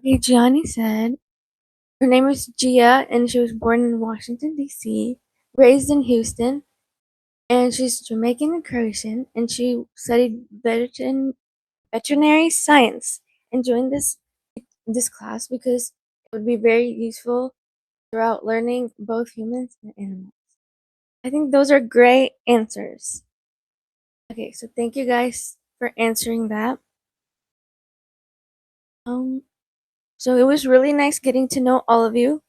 Okay, Gianni said her name is Gia and she was born in Washington, D.C., raised in Houston, and she's Jamaican and Croatian, and she studied veterinary science and joined this class because it would be very useful throughout learning both humans and animals. I think those are great answers. Okay, so thank you guys for answering that. Um, so it was really nice getting to know all of you,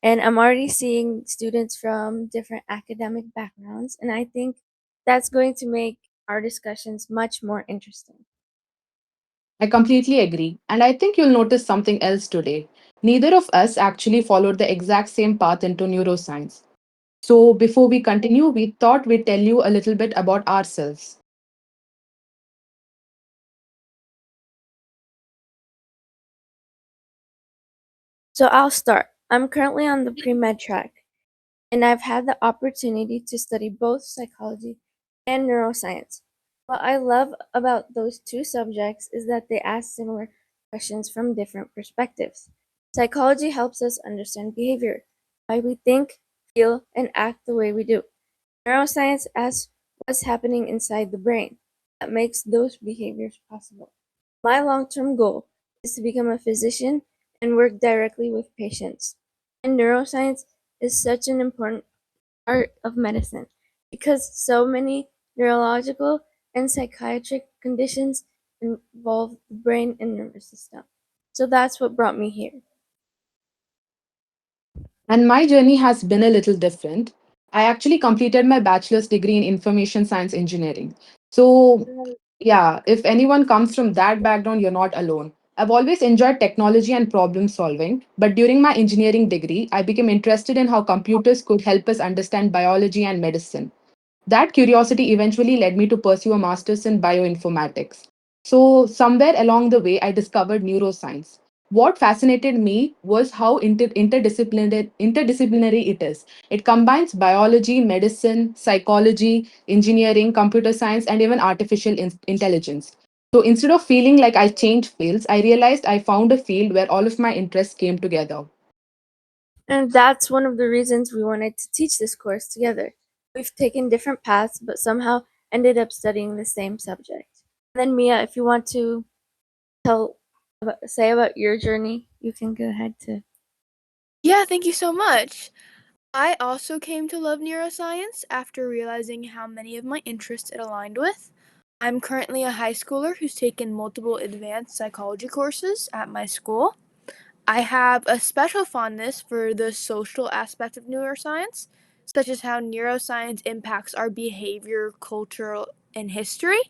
and I'm already seeing students from different academic backgrounds, and I think that's going to make our discussions much more interesting. I completely agree. And I think you'll notice something else today. Neither of us actually followed the exact same path into neuroscience. So, before we continue, we thought we'd tell you a little bit about ourselves. So I'll start. I'm currently on the pre-med track, and I've had the opportunity to study both psychology and neuroscience. What I love about those two subjects is that they ask similar questions from different perspectives. Psychology helps us understand behavior, why we think, feel, and act the way we do. Neuroscience asks what's happening inside the brain that makes those behaviors possible. My long term goal is to become a physician and work directly with patients. And neuroscience is such an important part of medicine because so many neurological and psychiatric conditions involve the brain and nervous system. So that's what brought me here. And my journey has been a little different. I actually completed my bachelor's degree in information science engineering. So, yeah, if anyone comes from that background, you're not alone. I've always enjoyed technology and problem solving, but during my engineering degree, I became interested in how computers could help us understand biology and medicine. That curiosity eventually led me to pursue a master's in bioinformatics. So, somewhere along the way, I discovered neuroscience. What fascinated me was how interdisciplinary it is. It combines biology, medicine, psychology, engineering, computer science, and even artificial intelligence. So, instead of feeling like I changed fields, I realized I found a field where all of my interests came together. And that's one of the reasons we wanted to teach this course together. We've taken different paths, but somehow ended up studying the same subject. And then Mia, if you want to say about your journey, you can go ahead to. Yeah, thank you so much. I also came to love neuroscience after realizing how many of my interests it aligned with. I'm currently a high schooler who's taken multiple advanced psychology courses at my school. I have a special fondness for the social aspect of neuroscience, such as how neuroscience impacts our behavior, culture, and history.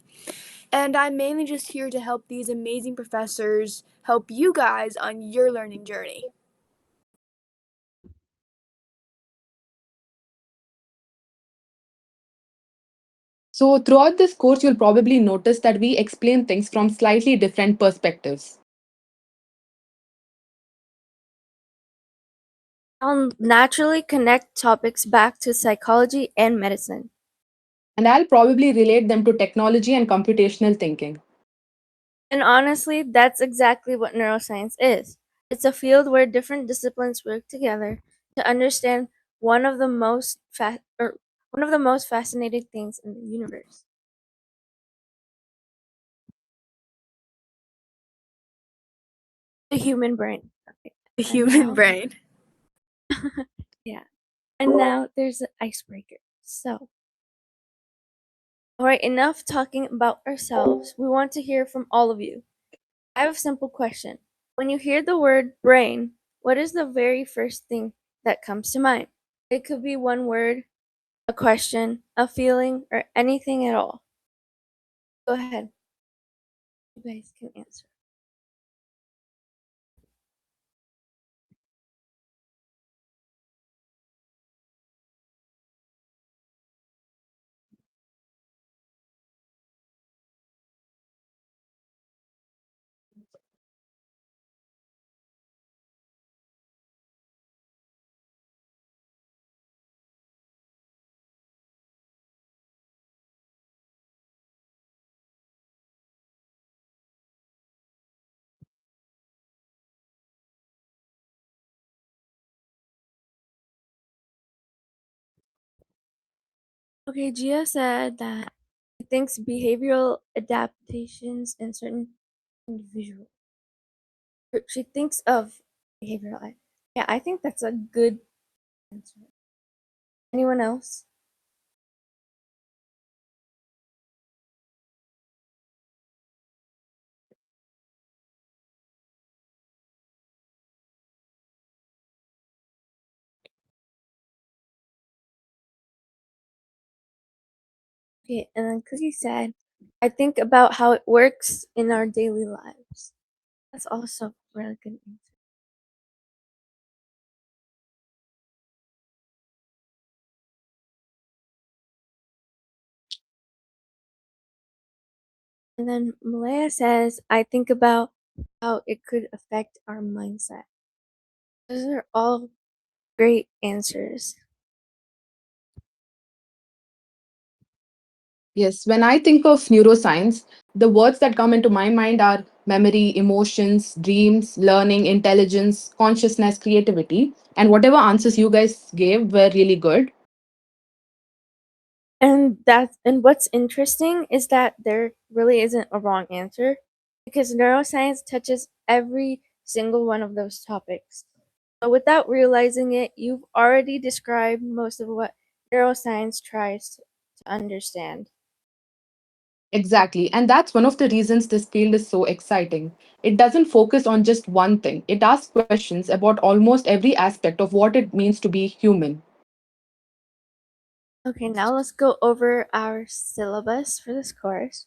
And I'm mainly just here to help these amazing professors help you guys on your learning journey. So, throughout this course, you'll probably notice that we explain things from slightly different perspectives. I'll naturally connect topics back to psychology and medicine. And I'll probably relate them to technology and computational thinking. And honestly, that's exactly what neuroscience is. It's a field where different disciplines work together to understand one of the one of the most fascinating things in the universe, the human brain. Okay. The And human now, brain. yeah. And now there's an icebreaker. So, all right, enough talking about ourselves. We want to hear from all of you. I have a simple question. When you hear the word brain, what is the very first thing that comes to mind? It could be one word, a question, a feeling, or anything at all. Go ahead. You guys can answer. Okay, Gia said that she thinks behavioral adaptations in certain individuals. She thinks of behavioral. Yeah, I think that's a good answer. Anyone else? Okay, and then Cookie said, I think about how it works in our daily lives. That's also a really good answer. And then Malaya says, I think about how it could affect our mindset. Those are all great answers. Yes, when I think of neuroscience, the words that come into my mind are memory, emotions, dreams, learning, intelligence, consciousness, creativity. And whatever answers you guys gave were really good. And what's interesting is that there really isn't a wrong answer because neuroscience touches every single one of those topics. So without realizing it, you've already described most of what neuroscience tries to understand. Exactly. And that's one of the reasons this field is so exciting. It doesn't focus on just one thing, it asks questions about almost every aspect of what it means to be human. Okay, now let's go over our syllabus for this course.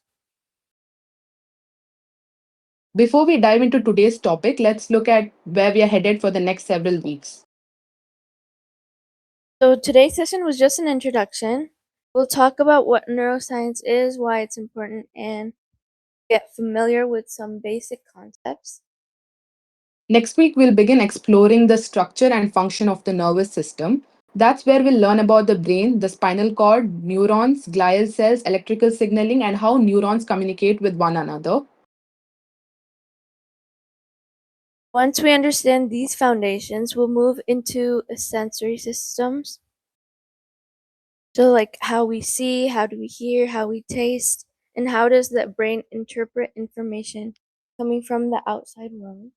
Before we dive into today's topic, let's look at where we are headed for the next several weeks. So today's session was just an introduction. We'll talk about what neuroscience is, why it's important, and get familiar with some basic concepts. Next week, we'll begin exploring the structure and function of the nervous system. That's where we'll learn about the brain, the spinal cord, neurons, glial cells, electrical signaling, and how neurons communicate with one another. Once we understand these foundations, we'll move into sensory systems. So, like how we see, how do we hear, how we taste, and how does the brain interpret information coming from the outside world?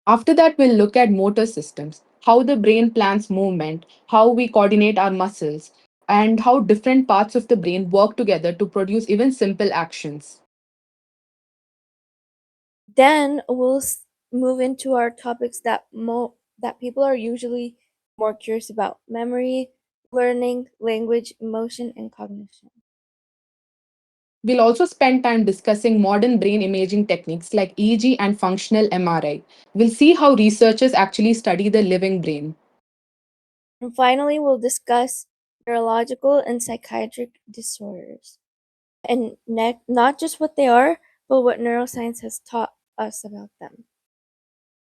After that, we'll look at motor systems, how the brain plans movement, how we coordinate our muscles, and how different parts of the brain work together to produce even simple actions. Then we'll move into our topics that people are usually more curious about: memory, learning, language, emotion, and cognition. We'll also spend time discussing modern brain imaging techniques like EEG and functional MRI. We'll see how researchers actually study the living brain. And finally, we'll discuss neurological and psychiatric disorders. And not just what they are, but what neuroscience has taught us about them.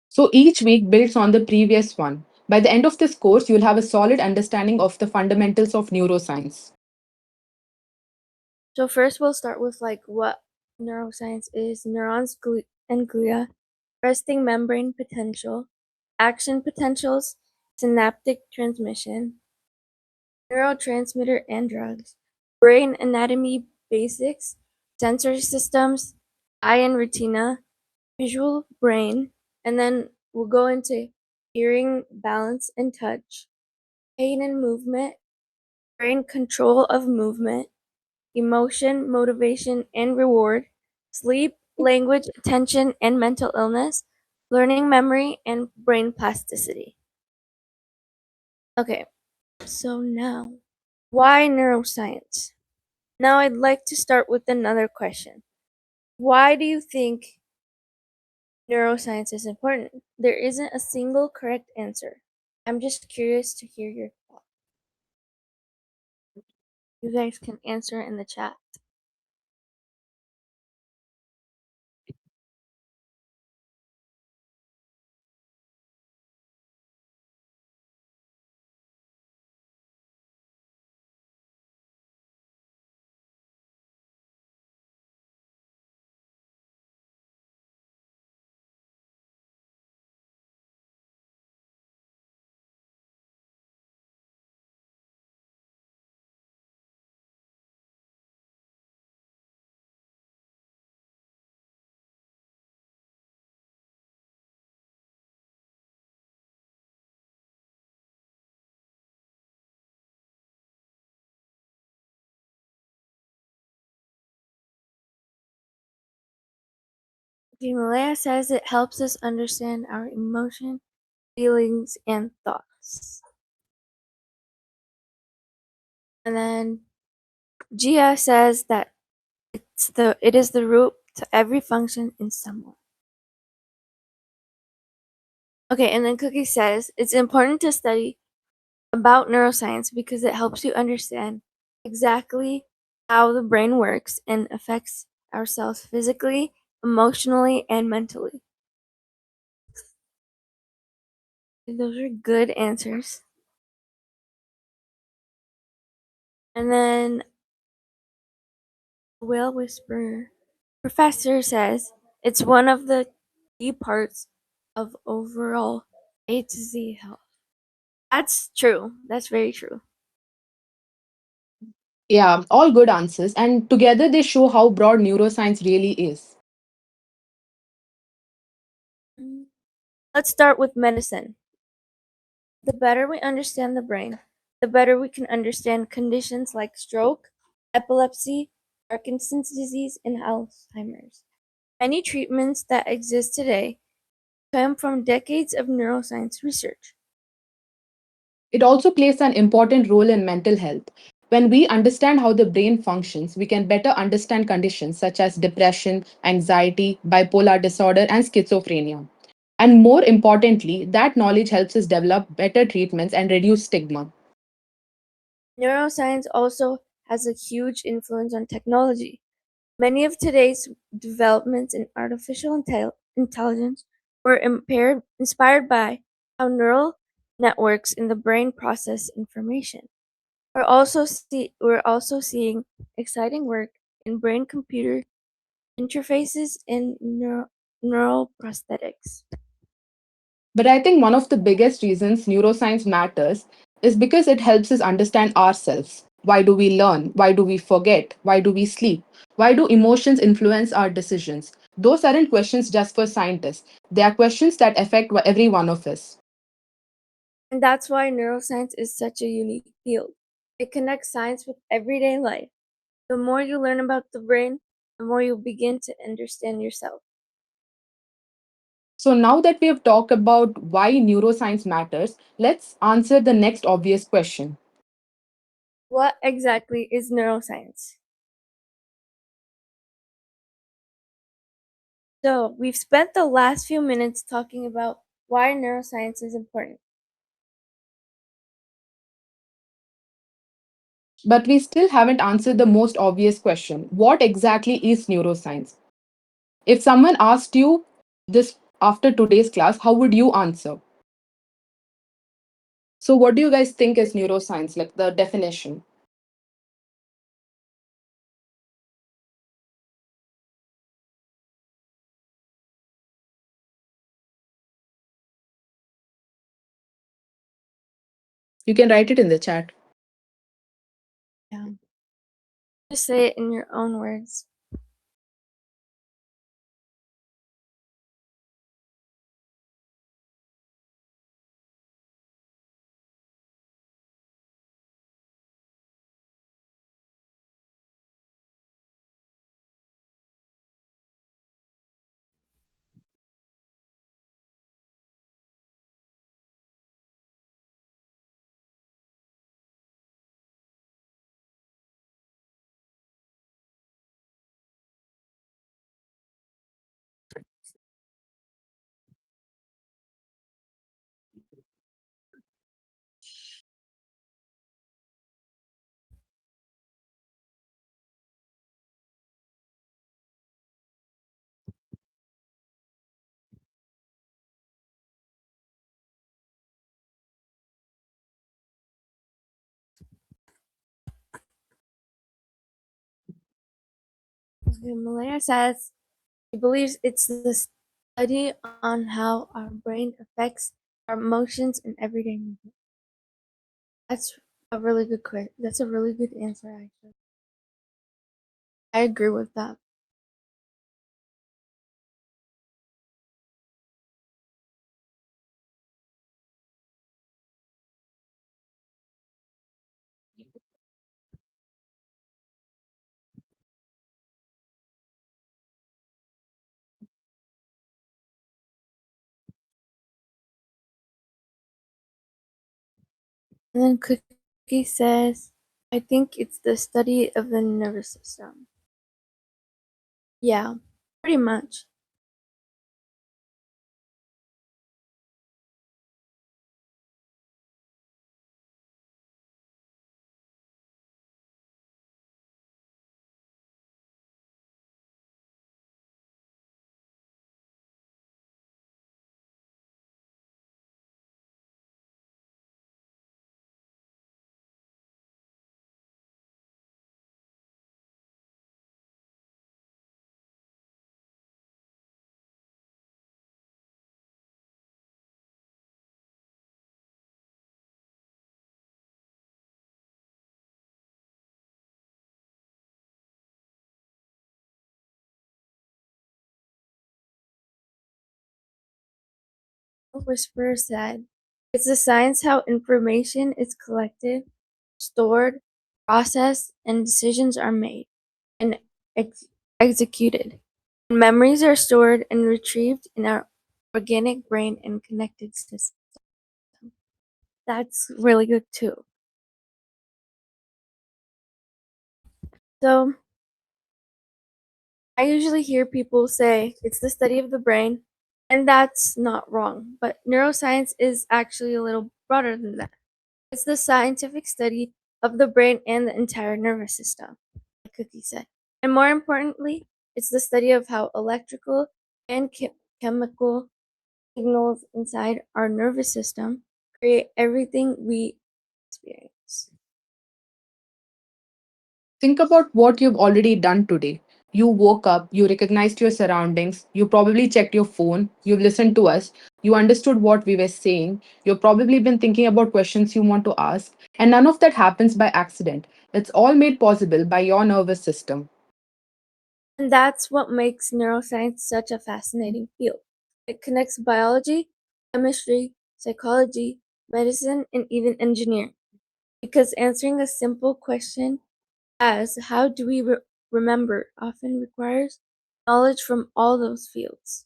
So each week builds on the previous one. By the end of this course, you'll have a solid understanding of the fundamentals of neuroscience. So first we'll start with like what neuroscience is: neurons and glia, resting membrane potential, action potentials, synaptic transmission, neurotransmitter and drugs, brain anatomy basics, sensory systems, eye and retina, visual brain, and then we'll go into hearing, balance and touch, pain and movement, brain control of movement, emotion, motivation and reward, sleep, language, attention and mental illness, learning memory, and brain plasticity. Okay, so now, why neuroscience? Now I'd like to start with another question. Why do you think neuroscience is important? There isn't a single correct answer. I'm just curious to hear your thoughts. You guys can answer in the chat. Himalaya says it helps us understand our emotion, feelings, and thoughts. And then Gia says that it is the root to every function in someone. Okay, and then Cookie says it's important to study about neuroscience because it helps you understand exactly how the brain works and affects ourselves physically, emotionally, and mentally. Those are good answers. And then Whale Whisperer Professor says it's one of the key parts of overall A to Z health. That's true. That's very true. Yeah, all good answers. And together they show how broad neuroscience really is. Mm. Let's start with medicine. The better we understand the brain, the better we can understand conditions like stroke, epilepsy, Parkinson's disease, and Alzheimer's. Many treatments that exist today come from decades of neuroscience research. It also plays an important role in mental health. When we understand how the brain functions, we can better understand conditions such as depression, anxiety, bipolar disorder, and schizophrenia. And more importantly, that knowledge helps us develop better treatments and reduce stigma. Neuroscience also has a huge influence on technology. Many of today's developments in artificial intelligence were inspired by how neural networks in the brain process information. We're also seeing exciting work in brain-computer interfaces and neural prosthetics. But I think one of the biggest reasons neuroscience matters is because it helps us understand ourselves. Why do we learn? Why do we forget? Why do we sleep? Why do emotions influence our decisions? Those aren't questions just for scientists, they are questions that affect every one of us. And that's why neuroscience is such a unique field. It connects science with everyday life. The more you learn about the brain, the more you begin to understand yourself. So, now that we have talked about why neuroscience matters, let's answer the next obvious question. What exactly is neuroscience? So, we've spent the last few minutes talking about why neuroscience is important. But we still haven't answered the most obvious question: what exactly is neuroscience? If someone asked you this after today's class, how would you answer? So, what do you guys think is neuroscience, like the definition? You can write it in the chat. Yeah. Just say it in your own words. Okay, Malaya says she believes it's the study on how our brain affects our emotions and everyday movement. That's a really good quiz. That's a really good answer, actually. I agree with that. And then Cookie says, I think it's the study of the nervous system. Yeah, pretty much. Whisperer said, it's the science how information is collected, stored, processed, and decisions are made and executed. Memories are stored and retrieved in our organic brain and connected system. That's really good too. So, I usually hear people say it's the study of the brain, and that's not wrong, but neuroscience is actually a little broader than that. It's the scientific study of the brain and the entire nervous system, like Cookie said. And more importantly, it's the study of how electrical and chemical signals inside our nervous system create everything we experience. Think about what you've already done today. You woke up, you recognized your surroundings, you probably checked your phone, you've listened to us, you understood what we were saying, you've probably been thinking about questions you want to ask, and none of that happens by accident. It's all made possible by your nervous system. And that's what makes neuroscience such a fascinating field. It connects biology, chemistry, psychology, medicine, and even engineering. Because answering a simple question as how do we remember often requires knowledge from all those fields.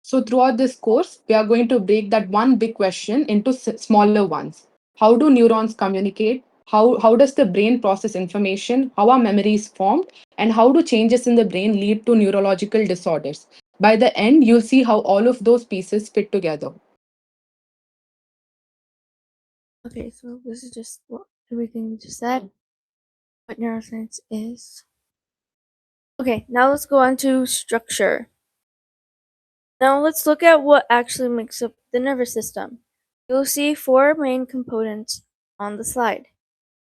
So, throughout this course, we are going to break that one big question into smaller ones. How do neurons communicate? How does the brain process information? How are memories formed? And how do changes in the brain lead to neurological disorders? By the end, you'll see how all of those pieces fit together. Okay, so this is just what everything we just said, what neuroscience is. Okay, now let's go on to structure. Now let's look at what actually makes up the nervous system. You'll see four main components on the slide.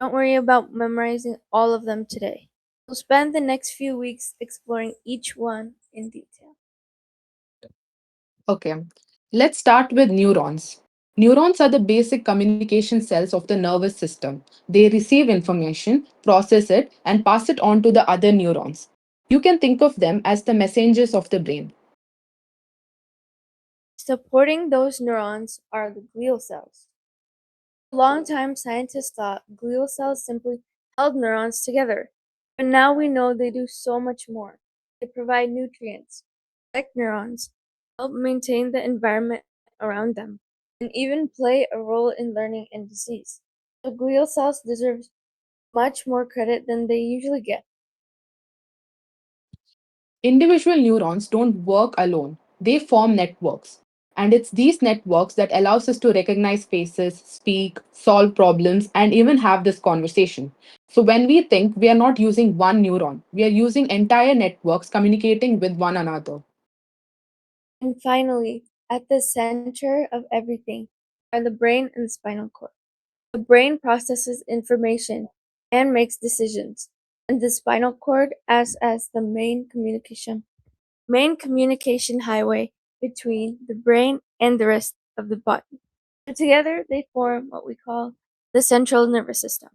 Don't worry about memorizing all of them today. We'll spend the next few weeks exploring each one in detail. Okay, let's start with neurons. Neurons are the basic communication cells of the nervous system. They receive information, process it, and pass it on to the other neurons. You can think of them as the messengers of the brain. Supporting those neurons are the glial cells. For a long time, scientists thought glial cells simply held neurons together, but now we know they do so much more. They provide nutrients, protect neurons, help maintain the environment around them, and even play a role in learning and disease. So glial cells deserve much more credit than they usually get. Individual neurons don't work alone. They form networks. And it's these networks that allows us to recognize faces, speak, solve problems, and even have this conversation. So when we think, we are not using one neuron, we are using entire networks communicating with one another. And finally, at the center of everything are the brain and the spinal cord. The brain processes information and makes decisions, and the spinal cord acts as the main communication highway between the brain and the rest of the body. And together they form what we call the central nervous system.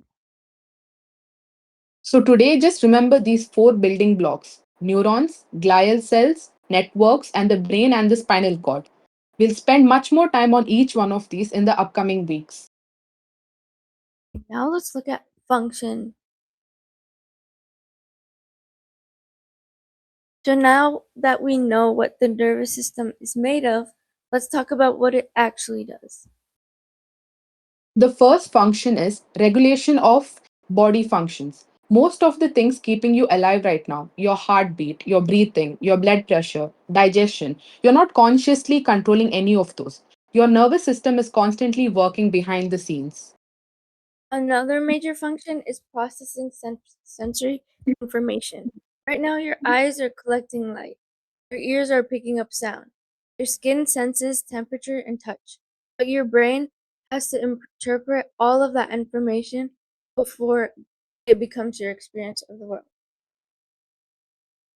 So today, just remember these four building blocks: neurons, glial cells, networks, and the brain and the spinal cord. We'll spend much more time on each one of these in the upcoming weeks. Now let's look at function. So now that we know what the nervous system is made of, let's talk about what it actually does. The first function is regulation of body functions. Most of the things keeping you alive right now, your heartbeat, your breathing, your blood pressure, digestion, you're not consciously controlling any of those. Your nervous system is constantly working behind the scenes. Another major function is processing sensory information. Right now, your eyes are collecting light, your ears are picking up sound, your skin senses temperature and touch, but your brain has to interpret all of that information before it becomes your experience of the world.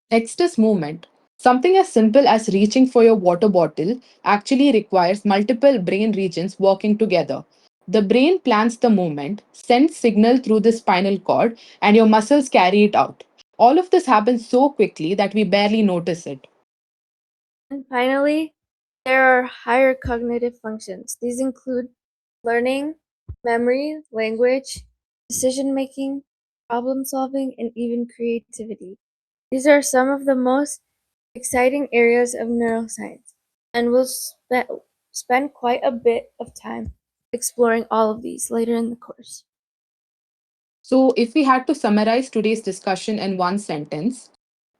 Next is movement. Something as simple as reaching for your water bottle actually requires multiple brain regions working together. The brain plans the movement, sends signal through the spinal cord, and your muscles carry it out. All of this happens so quickly that we barely notice it. And finally, there are higher cognitive functions. These include learning, memory, language, decision making, problem solving, and even creativity. These are some of the most exciting areas of neuroscience, and we'll spend quite a bit of time exploring all of these later in the course. So, if we had to summarize today's discussion in one sentence,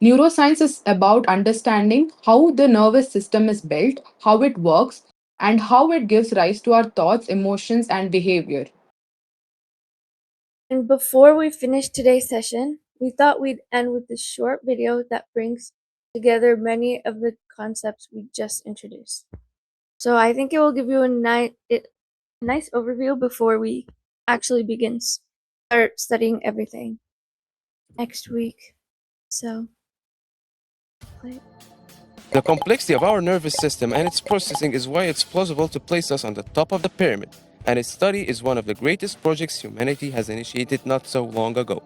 neuroscience is about understanding how the nervous system is built, how it works, and how it gives rise to our thoughts, emotions, and behavior. And before we finish today's session, we thought we'd end with this short video that brings together many of the concepts we just introduced. So I think it will give you a nice overview before we actually start studying everything next week. So, play. The complexity of our nervous system and its processing is why it's plausible to place us on the top of the pyramid, and its study is one of the greatest projects humanity has initiated not so long ago.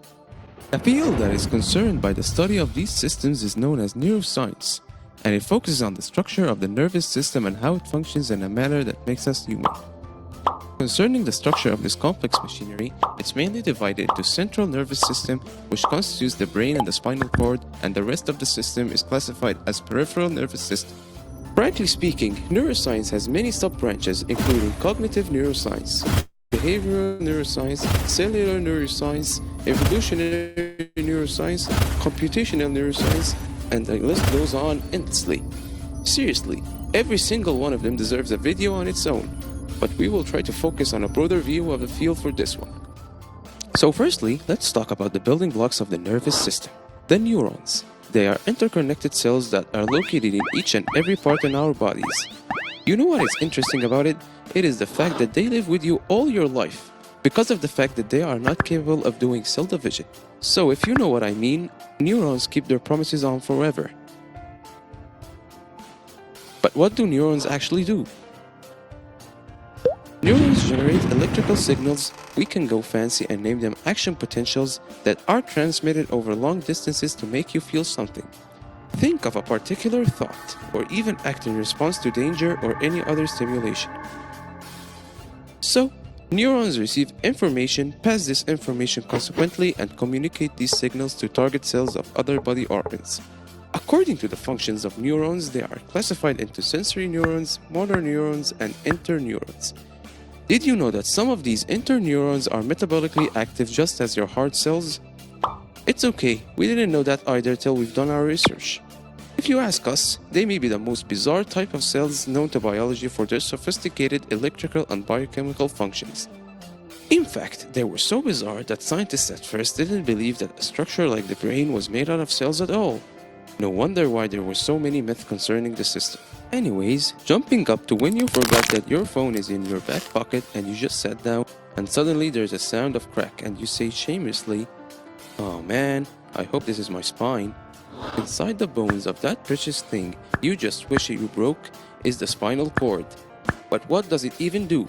A field that is concerned by the study of these systems is known as neuroscience, and it focuses on the structure of the nervous system and how it functions in a manner that makes us human. Concerning the structure of this complex machinery, it's mainly divided into central nervous system, which constitutes the brain and the spinal cord, and the rest of the system is classified as peripheral nervous system. Frankly speaking, neuroscience has many sub-branches, including cognitive neuroscience, behavioral neuroscience, cellular neuroscience, evolutionary neuroscience, computational neuroscience, and the list goes on endlessly. Seriously, every single one of them deserves a video on its own, but we will try to focus on a broader view of the field for this one. So firstly, let's talk about the building blocks of the nervous system, the neurons. They are interconnected cells that are located in each and every part in our bodies. You know what is interesting about it? It is the fact that they live with you all your life, because of the fact that they are not capable of doing cell division. So if you know what I mean, neurons keep their promises on forever. But what do neurons actually do? Neurons generate electrical signals. We can go fancy and name them action potentials that are transmitted over long distances to make you feel something. Think of a particular thought, or even act in response to danger or any other stimulation. So, neurons receive information, pass this information consequently, and communicate these signals to target cells of other body organs. According to the functions of neurons, they are classified into sensory neurons, motor neurons, and interneurons. Did you know that some of these interneurons are metabolically active just as your heart cells? It's okay, we didn't know that either till we've done our research. If you ask us, they may be the most bizarre type of cells known to biology for their sophisticated electrical and biochemical functions. In fact, they were so bizarre that scientists at first didn't believe that a structure like the brain was made out of cells at all. No wonder why there were so many myths concerning the system. Anyways, jumping up to when you forgot that your phone is in your back pocket and you just sat down and suddenly there's a sound of crack and you say shamelessly, "Oh man, I hope this is my spine." Inside the bones of that precious thing you just wish you broke is the spinal cord. But what does it even do?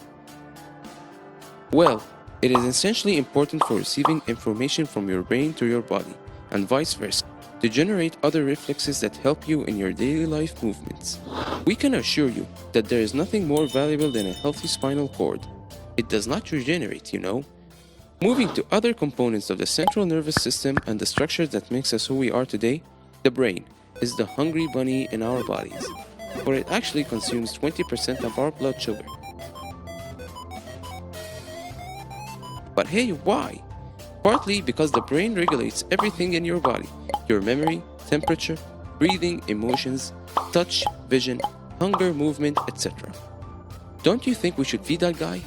Well, it is essentially important for receiving information from your brain to your body, and vice versa, to generate other reflexes that help you in your daily life movements. We can assure you that there is nothing more valuable than a healthy spinal cord. It does not regenerate, you know. Moving to other components of the central nervous system and the structure that makes us who we are today, the brain is the hungry bunny in our bodies, for it actually consumes 20% of our blood sugar. But hey, why? Partly because the brain regulates everything in your body: your memory, temperature, breathing, emotions, touch, vision, hunger, movement, etc. Don't you think we should feed that guy?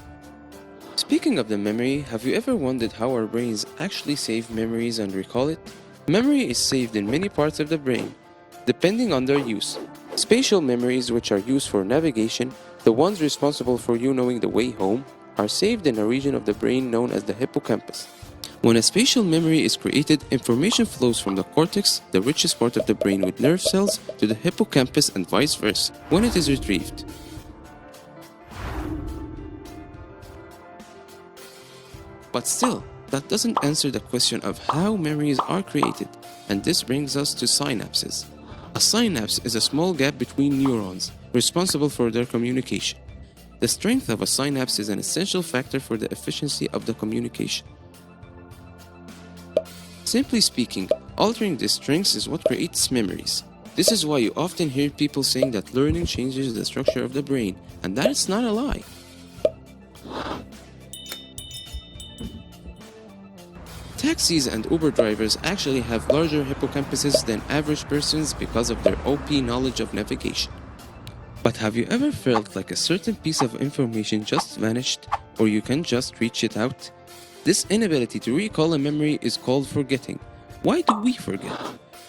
Speaking of the memory, have you ever wondered how our brains actually save memories and recall it? Memory is saved in many parts of the brain, depending on their use. Spatial memories, which are used for navigation, the ones responsible for you knowing the way home, are saved in a region of the brain known as the hippocampus. When a spatial memory is created, information flows from the cortex, the richest part of the brain with nerve cells, to the hippocampus and vice versa when it is retrieved. But still, that doesn't answer the question of how memories are created, and this brings us to synapses. A synapse is a small gap between neurons, responsible for their communication. The strength of a synapse is an essential factor for the efficiency of the communication. Simply speaking, altering these strengths is what creates memories. This is why you often hear people saying that learning changes the structure of the brain, and that is not a lie. Taxis and Uber drivers actually have larger hippocampuses than average persons because of their OP knowledge of navigation. But have you ever felt like a certain piece of information just vanished, or you can just reach it out? This inability to recall a memory is called forgetting. Why do we forget?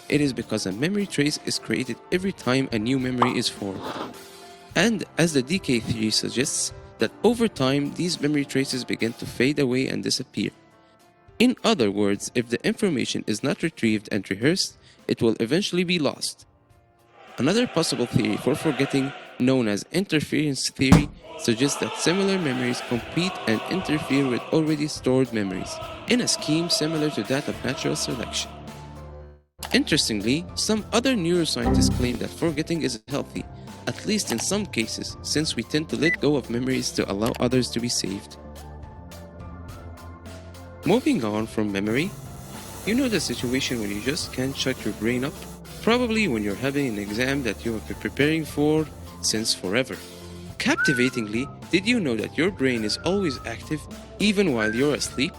It is because a memory trace is created every time a new memory is formed. And as the decay theory suggests, that over time these memory traces begin to fade away and disappear. In other words, if the information is not retrieved and rehearsed, it will eventually be lost. Another possible theory for forgetting, known as interference theory, suggests that similar memories compete and interfere with already stored memories, in a scheme similar to that of natural selection. Interestingly, some other neuroscientists claim that forgetting is healthy, at least in some cases, since we tend to let go of memories to allow others to be saved. Moving on from memory, you know the situation when you just can't shut your brain up? Probably when you're having an exam that you have been preparing for since forever. Captivatingly, did you know that your brain is always active even while you're asleep?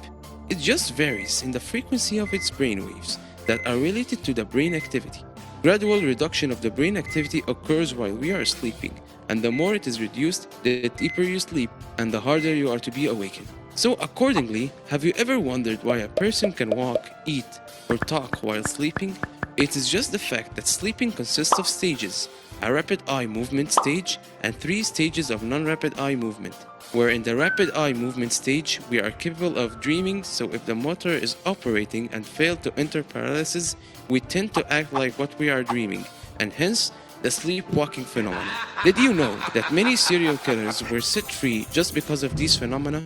It just varies in the frequency of its brainwaves that are related to the brain activity. Gradual reduction of the brain activity occurs while we are sleeping, and the more it is reduced, the deeper you sleep and the harder you are to be awakened. So, accordingly, have you ever wondered why a person can walk, eat, or talk while sleeping? It is just the fact that sleeping consists of stages: a rapid eye movement stage and three stages of non rapid eye movement. Where in the rapid eye movement stage, we are capable of dreaming, so if the motor is operating and fail to enter paralysis, we tend to act like what we are dreaming, and hence the sleepwalking phenomenon. Did you know that many serial killers were set free just because of these phenomena?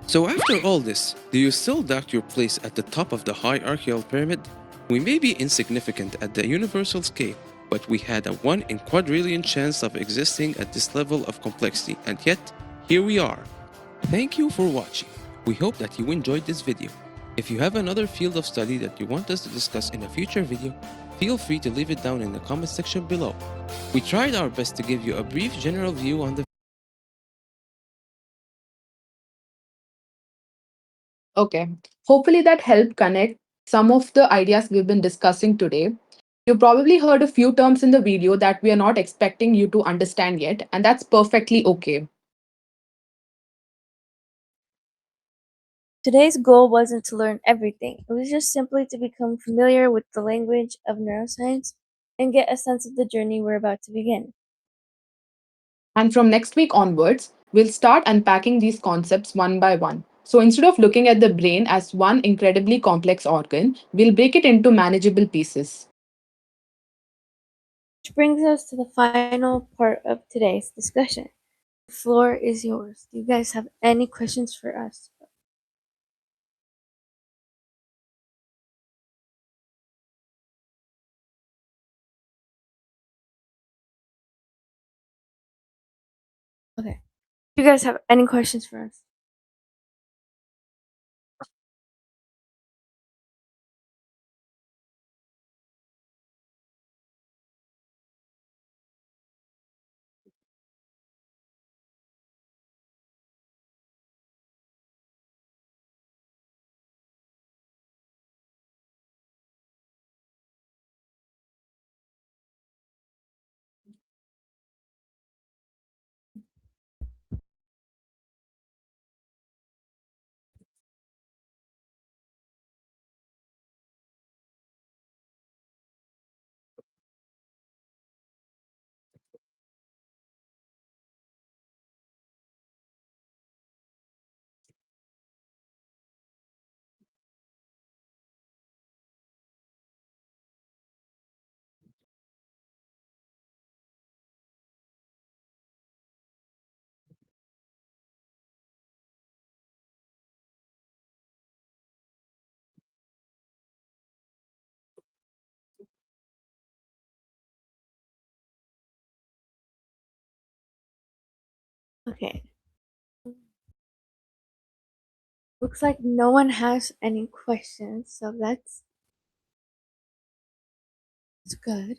So after all this, do you still doubt your place at the top of the hierarchical pyramid? We may be insignificant at the universal scale, but we had a 1 in quadrillion chance of existing at this level of complexity, and yet, here we are. Thank you for watching. We hope that you enjoyed this video. If you have another field of study that you want us to discuss in a future video, feel free to leave it down in the comment section below. We tried our best to give you a brief general view on the Okay. Hopefully that helped connect some of the ideas we've been discussing today. You probably heard a few terms in the video that we are not expecting you to understand yet, and that's perfectly okay. Today's goal wasn't to learn everything, it was just simply to become familiar with the language of neuroscience and get a sense of the journey we're about to begin. And from next week onwards, we'll start unpacking these concepts one by one. So instead of looking at the brain as one incredibly complex organ, we'll break it into manageable pieces. Which brings us to the final part of today's discussion. The floor is yours. Do you guys have any questions for us? Okay. Do you guys have any questions for us? Okay. Looks like no one has any questions, so that's good.